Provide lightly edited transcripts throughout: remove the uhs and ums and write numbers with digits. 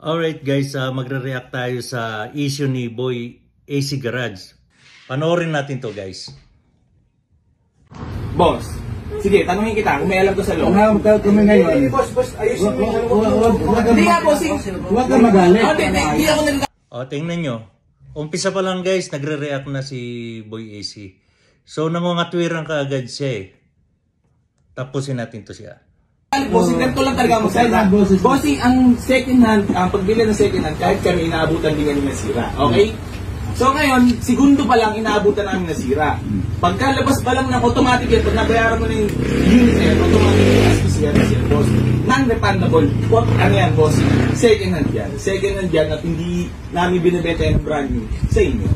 Alright guys, magre-react tayo sa issue ni Boy AC Garage. Panoorin natin to guys. Boss, sige, tanungin kita kung may alam ko sa loob. Kami ngayon. Boss, ayusin mo. Hindi nga, bossing. Huwag ka magalit. Hindi ako nalita. O, tingnan nyo. Umpisa pa lang guys, nagre-react na si Boy AC. So, nangungatwiran ka agad siya eh. Tapusin natin to siya. Bossing, ganito lang talaga mo sa bossing, ang second hand, ang pagbili ng second hand, kahit kami inaabutan din namin nasira. Okay? So ngayon, segundo pa lang inaabutan namin nasira. Pagkalabas pa lang ng automatic yan, pag nabayaran mo na yung unit yan, automatic as PCR na siya, boss. Non-refundable. Ano yan, bossing? Second hand yan. Second hand yan at hindi namin binibenta yung brand new sa inyo.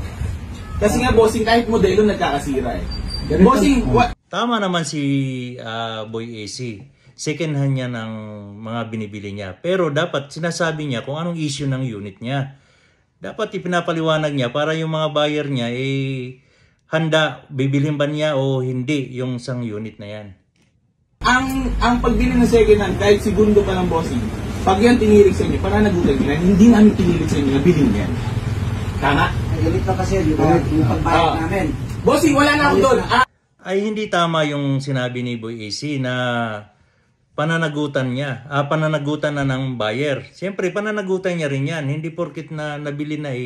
Kasi nga, bossing, kahit modelo nagkakasira eh. Bossing, what? Tama naman si Boy AC. Second hand niya ng mga binibili niya. Pero dapat sinasabi niya kung anong issue ng unit niya. Dapat ipinapaliwanag niya para yung mga buyer niya handa, bibilhin ba niya o hindi yung isang unit na yan. Ang pagbili ng second hand, kahit segundo pa lang, bossing, pag yan tinirig sa inyo, para nagutan nyo, hindi namin tinirig sa inyo na bilhin yan. Tama? Nagilit na kasi yung pagbayad namin. Bossing, wala na ako doon. Ay hindi tama yung sinabi ni Boy AC na pananagutan niya. Pananagutan na ng buyer. Siyempre, pananagutan niya rin yan. Hindi porkit na nabili na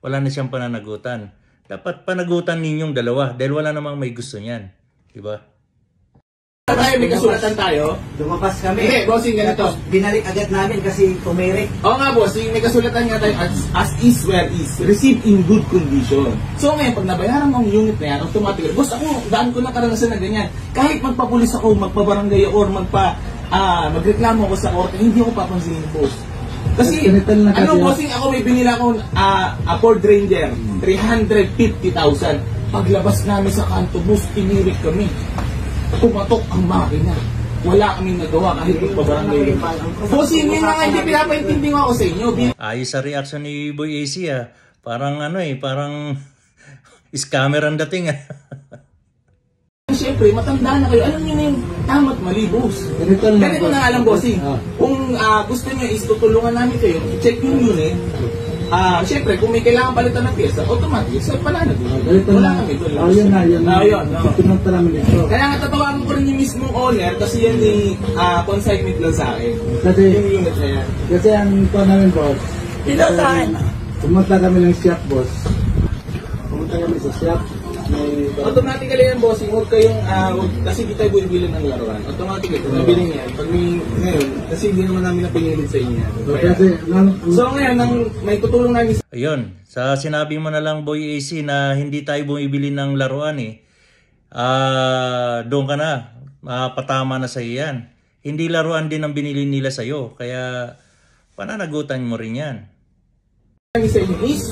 wala na siyang pananagutan. Dapat panagutan ninyong dalawa dahil wala namang may gusto niyan. Diba? May kasulatan tayo. Lumabas kami. Hindi, bossing, ganito. Binalik agad namin kasi tumirik. Oo nga, bossing, may kasulatan nga tayo as is where is. Received in good condition. So ngayon, pag nabayaran mo ang unit na yan, automatically, boss, ako, daan ko na karanasan na ganyan. Kahit magpapulis ako, magpabarangay or magreklamo ako sa korte, hindi ako papansinin, boss. Kasi, bossing, ako may binila akong Ford Ranger, 350,000. Paglabas namin sa kanto, boss, tinirik kami. Pumatok ang makina. Wala kaming nagawa kahit magpabarangay. Bossing, yun nga hindi pinapaintindi ako sa inyo. Ayos sa reaction ni Boy AC Parang parang scammer ang dating Siyempre, matanda na kayo. Alam niyo na yung tama't mali, boss. Ganito na nga lang, bossing. Kung gusto niyo is tutulungan namin kayo, check yung unit. Siyempre, kung may kailangan palitan ng pyesa, automatic, so pananag. Wala kami doon. Yun na. Pinunta namin ito. Kaya nga tatawagan ko rin yung mismong owner kasi yan consignment lang sa akin. Kasi, yung unit na yan. Kasi ang ito namin, boss. Pumunta kami ng shop, boss. Pumunta kami sa shop. Automatically yan, bossing, huwag kayong, kasi di tayo bumibili ng laruan. Automatically, kung nabili niya, pag ngayon, kasi hindi naman namin napinilid sa inyo. So ngayon, may tutulong namin sa... Ayun, sa sinabi mo na lang Boy AC na hindi tayo bumibili ng laruan doon ka na, patama na sa iyan. Hindi laruan din ang binili nila sa'yo, kaya pananagutan mo rin yan. Sa inyo is,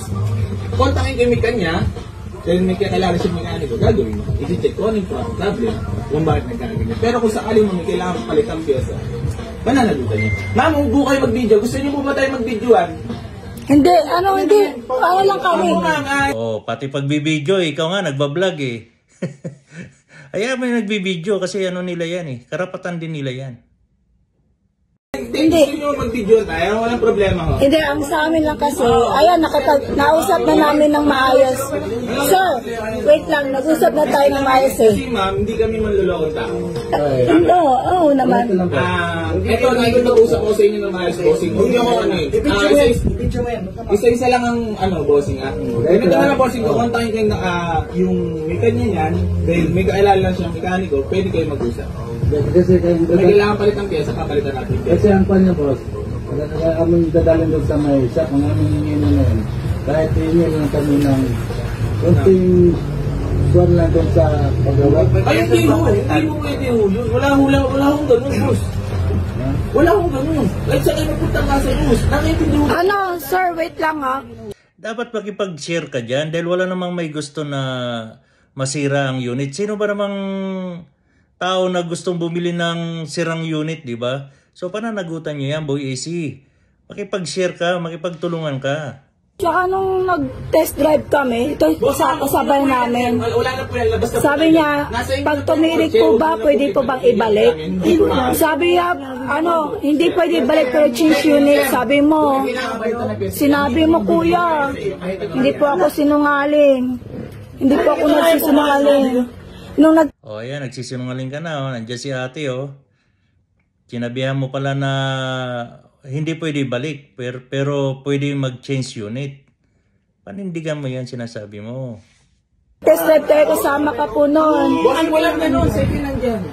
kontakin kayo may kanya, dahil may kailangan siya mekaniko, gagawin mo. I-check ko ano yung problem, kung bakit nagkakaganyan. Pero kung sakali mo may kailangan palitan pyesa, mananagutan niyo. Ma'am, huwag kayo mag-video. Gusto niyo po ba tayo mag-videoan? Hindi, hindi. Ano lang kami. Pati pagbibideo, ikaw nga nagbablog Ayaw mo yung nagbibideo kasi nila yan karapatan din nila yan. Hindi. Gusto nyo mag-video tayo, walang problema ho. Hindi, ang sa amin lang kasi, ayan, nausap na namin ng maayos. Sir, wait lang, nag-usap na tayo ng maayos Kasi ma'am, hindi kami manlulokong tao. Oo naman. Ito, nag-usap ko sa inyo ng maayos, bossing. Huwag niyo ako isa-isa lang ang bossing Ganito na lang, bossing, kukontakin kayo yung may kanya niyan, dahil may kailangan lang siyang mekaniko, pwede kayo mag-usap. Kasi may kailangan palit ang pyesa, papalitan natin. Kasi ang pan niya, boss, aming dadalhin doon sa may shop, ang aming hingin na yun. Kahit hingin lang kami ng kunting suwan lang doon sa paggawa. Ay, hindi mo pwede hulun. Wala akong ganun, boss. Wala akong ganun. Kahit sa kayo napunta nga sa boss, nakintindi mo. Sir, wait lang Dapat makipag-share ka dyan dahil wala namang may gusto na masira ang unit. Sino ba namang tao na gustong bumili ng sirang unit, di ba? So pananagutan nyo yan, Boy AC. Makipag-share ka, makipagtulungan ka. Tsaka nung nag-test drive kami, ito kasabay namin. Wala na po yan, labas na po Sabi tayo. niya, Nasa inyo pag na po, tumirik Che, po huwag ba, niyo na pwede po po bang ibalik? Hindi po na. Sabi niya, hindi pwede ibalik pero change unit. Sabi mo, sinabi mo kuya, hindi po ako sinungaling. Hindi po ako nagsisinungaling. Nung nag O ayan, nagsisinungaling ka na. Oh. Nandiyan si ate, oh. Sinabihan mo pala na hindi pwede balik, pero pwede mag-change unit. Panindigan mo yan, sinasabi mo. test drive tayo, kasama ka po noon. Boss, walang ganun, sige nandyan.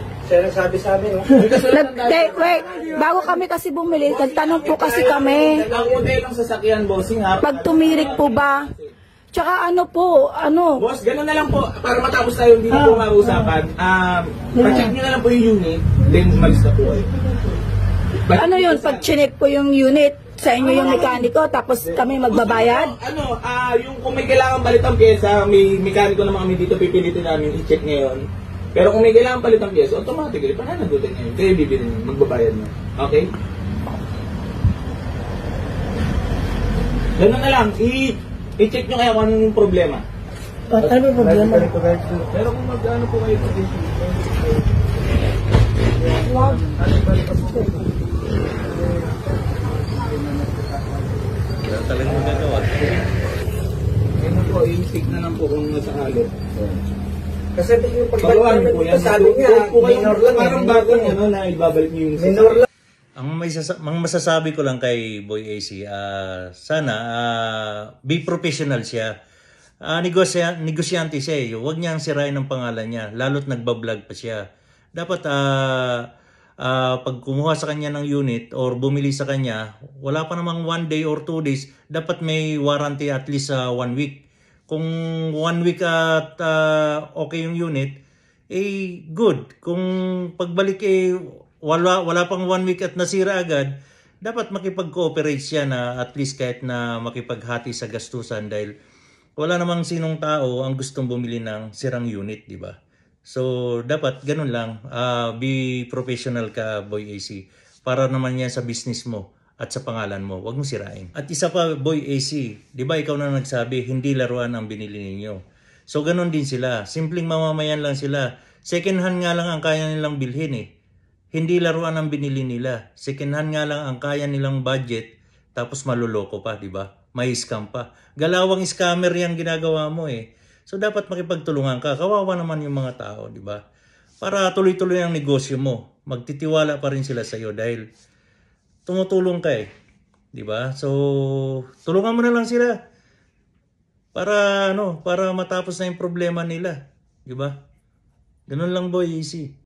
Wait, bago kami kasi bumili, nagtanong po kasi kami, Ang modelong sasakyan, bossing ha. pag tumirik po ba? Tsaka Boss, gano'n na lang po, para matapos tayo, hindi na po mauusapan. Pa-check nyo na lang po yung unit, then umalis na po kayo. ano yun, pag chinek po yung unit, sa inyo yung mekaniko, tapos kami magbabayad? Yung kung may kailangan palitang pyesa, may mekaniko naman kami dito, pipilitin namin i-check ngayon. Pero kung may kailangan palitang pyesa, automatically, pananagutan ngayon. Kayo bibili nyo, magbabayad na. Okay? Gano'n na lang, i-check nyo kaya kung anong problema. Ano yung problema? Pero kung mag-ano po kayo, Wala talagang magagawa. ano po, i-check na lang po kung nasakali. Kasi yung Pagawa niyo po yan. sabi niya, minor lang. Parang bagong ano na ibabalik niyo yung Minor lang. Ang masasabi ko lang kay Boy AC, sana be professional siya. Negosyante siya eh. Huwag niyang sirain ang pangalan niya, lalo't nagbablog pa siya. Dapat pag kumuha sa kanya ng unit or bumili sa kanya, wala pa namang 1 day or 2 days, dapat may warranty at least 1 week. Kung 1 week at okay yung unit, good. Kung pagbalik wala pang 1 week at nasira agad, dapat makipag-cooperate siya na at least kahit na makipaghati sa gastusan dahil wala namang sinong tao ang gustong bumili ng sirang unit, di ba? So, dapat ganun lang. Be professional ka, Boy AC. Para naman yan sa business mo at sa pangalan mo. Huwag mo sirain. At isa pa, Boy AC, di ba ikaw na nagsabi, hindi laruan ang binili ninyo. So, ganun din sila. Simpleng mamamayan lang sila. Second hand nga lang ang kaya nilang bilhin eh. Hindi laruan ang binili nila. Second hand nga lang ang kaya nilang budget. Tapos maluloko pa, di ba? May scam pa. Galawang scammer yung ginagawa mo eh. So dapat makipagtulungan ka. Kawawa naman yung mga tao, di ba? Para tuloy-tuloy ang negosyo mo. Magtitiwala pa rin sila sa iyo dahil tumutulong ka eh. Di ba? So tulungan mo na lang sila. Para matapos na yung problema nila, di ba? Ganun lang, Boy AC.